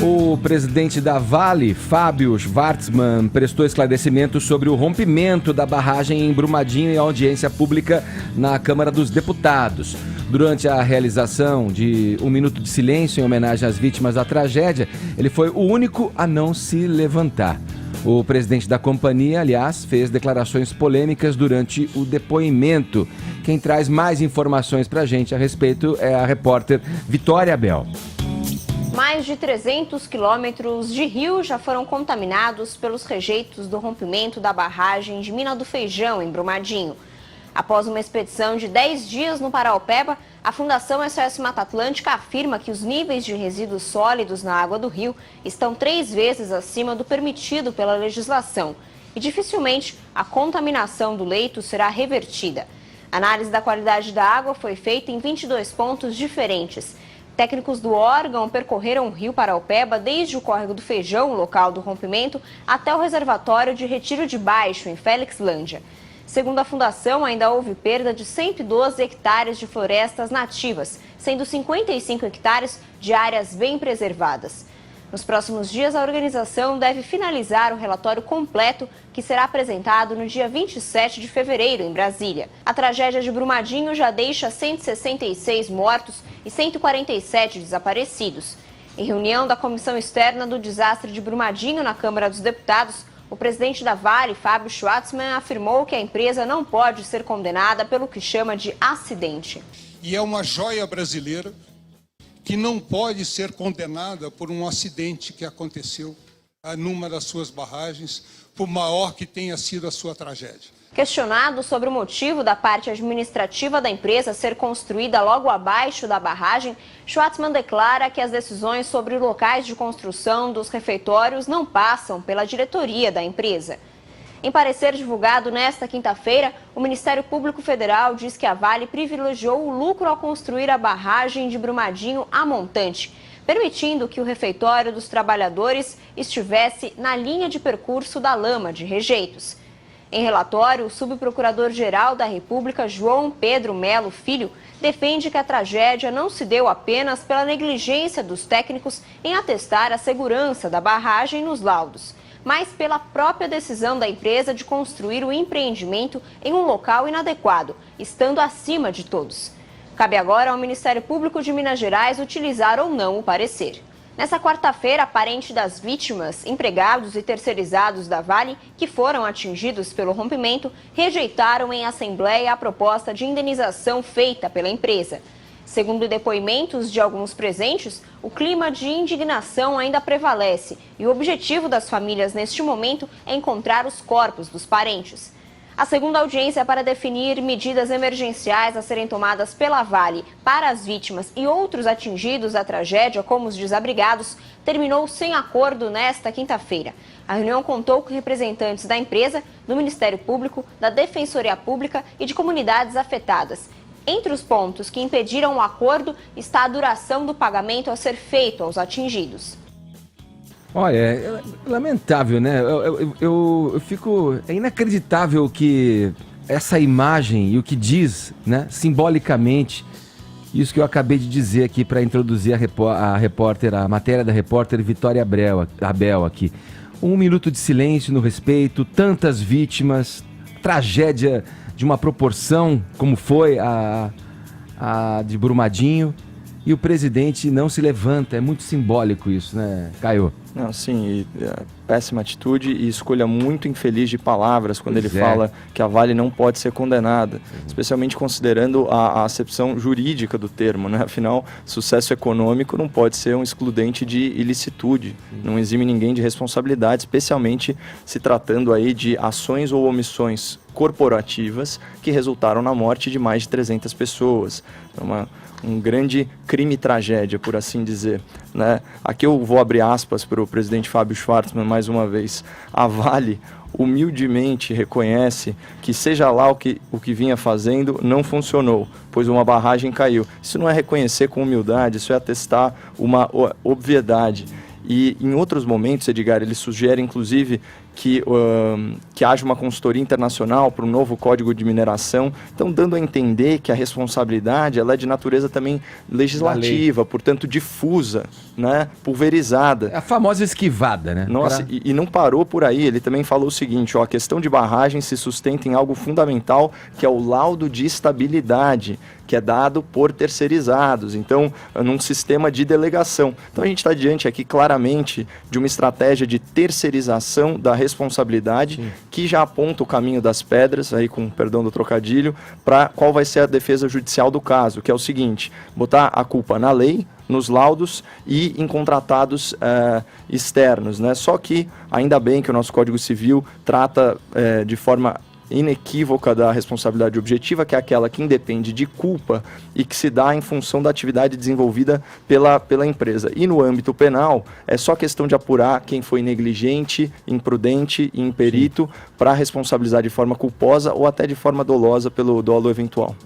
O presidente da Vale, Fábio Schvartsman, prestou esclarecimentos sobre o rompimento da barragem em Brumadinho em audiência pública na Câmara dos Deputados. Durante a realização de um minuto de silêncio em homenagem às vítimas da tragédia, ele foi o único a não se levantar. O presidente da companhia, aliás, fez declarações polêmicas durante o depoimento. Quem traz mais informações pra gente a respeito é a repórter Vitória Abel. Mais de 300 quilômetros de rio já foram contaminados pelos rejeitos do rompimento da barragem de Mina do Feijão, em Brumadinho. Após uma expedição de 10 dias no Paraopeba, a Fundação SOS Mata Atlântica afirma que os níveis de resíduos sólidos na água do rio estão 3 vezes acima do permitido pela legislação e dificilmente a contaminação do leito será revertida. A análise da qualidade da água foi feita em 22 pontos diferentes. Técnicos do órgão percorreram o rio Paraopeba desde o córrego do Feijão, local do rompimento, até o reservatório de Retiro de Baixo, em Félixlândia. Segundo a Fundação, ainda houve perda de 112 hectares de florestas nativas, sendo 55 hectares de áreas bem preservadas. Nos próximos dias, a organização deve finalizar o relatório completo que será apresentado no dia 27 de fevereiro, em Brasília. A tragédia de Brumadinho já deixa 166 mortos e 147 desaparecidos. Em reunião da Comissão Externa do Desastre de Brumadinho na Câmara dos Deputados, o presidente da Vale, Fábio Schvartsman, afirmou que a empresa não pode ser condenada pelo que chama de acidente. E é uma joia brasileira que não pode ser condenada por um acidente que aconteceu numa das suas barragens, por maior que tenha sido a sua tragédia. Questionado sobre o motivo da parte administrativa da empresa ser construída logo abaixo da barragem, Schvartsman declara que as decisões sobre locais de construção dos refeitórios não passam pela diretoria da empresa. Em parecer divulgado nesta quinta-feira, o Ministério Público Federal diz que a Vale privilegiou o lucro ao construir a barragem de Brumadinho a montante, permitindo que o refeitório dos trabalhadores estivesse na linha de percurso da lama de rejeitos. Em relatório, o subprocurador-geral da República, João Pedro Melo Filho, defende que a tragédia não se deu apenas pela negligência dos técnicos em atestar a segurança da barragem nos laudos, mas pela própria decisão da empresa de construir o empreendimento em um local inadequado, estando acima de todos. Cabe agora ao Ministério Público de Minas Gerais utilizar ou não o parecer. Nessa quarta-feira, parente das vítimas, empregados e terceirizados da Vale, que foram atingidos pelo rompimento, rejeitaram em assembleia a proposta de indenização feita pela empresa. Segundo depoimentos de alguns presentes, o clima de indignação ainda prevalece e o objetivo das famílias neste momento é encontrar os corpos dos parentes. A segunda audiência para definir medidas emergenciais a serem tomadas pela Vale para as vítimas e outros atingidos da tragédia, como os desabrigados, terminou sem acordo nesta quinta-feira. A reunião contou com representantes da empresa, do Ministério Público, da Defensoria Pública e de comunidades afetadas. Entre os pontos que impediram o acordo está a duração do pagamento a ser feito aos atingidos. Olha, é lamentável, né? Eu fico... É inacreditável que essa imagem e o que diz, né, simbolicamente, isso que eu acabei de dizer aqui para introduzir a matéria da repórter Vitória Abel aqui. 1 minuto de silêncio no respeito, tantas vítimas, tragédia de uma proporção como foi a de Brumadinho, e o presidente não se levanta. É muito simbólico isso, né, Caio? Não, sim, péssima atitude e escolha muito infeliz de palavras quando ele fala que a Vale não pode ser condenada, especialmente considerando a acepção jurídica do termo, né? Afinal, sucesso econômico não pode ser um excludente de ilicitude, não exime ninguém de responsabilidade, especialmente se tratando aí de ações ou omissões corporativas que resultaram na morte de mais de 300 pessoas. Um grande crime-tragédia, por assim dizer, né? Aqui eu vou abrir aspas para o presidente Fábio Schvartsman mais uma vez. A Vale humildemente reconhece que seja lá o que vinha fazendo não funcionou, pois uma barragem caiu. Isso não é reconhecer com humildade, isso é atestar uma obviedade. E em outros momentos, Edgar, ele sugere inclusive que haja uma consultoria internacional para um novo código de mineração. Então, dando a entender que a responsabilidade ela é de natureza também legislativa, portanto difusa, né, pulverizada. É a famosa esquivada, né? Nossa, e não parou por aí, ele também falou o seguinte, ó, a questão de barragem se sustenta em algo fundamental, que é o laudo de estabilidade, que é dado por terceirizados, então, num sistema de delegação. Então, a gente está diante aqui claramente de uma estratégia de terceirização da responsabilidade, sim, que já aponta o caminho das pedras, aí com perdão do trocadilho, para qual vai ser a defesa judicial do caso, que é o seguinte, botar a culpa na lei, nos laudos e em contratados externos, né? Só que, ainda bem que o nosso Código Civil trata de forma inequívoca da responsabilidade objetiva, que é aquela que independe de culpa e que se dá em função da atividade desenvolvida pela empresa. E no âmbito penal, é só questão de apurar quem foi negligente, imprudente e imperito para responsabilizar de forma culposa ou até de forma dolosa pelo dolo eventual.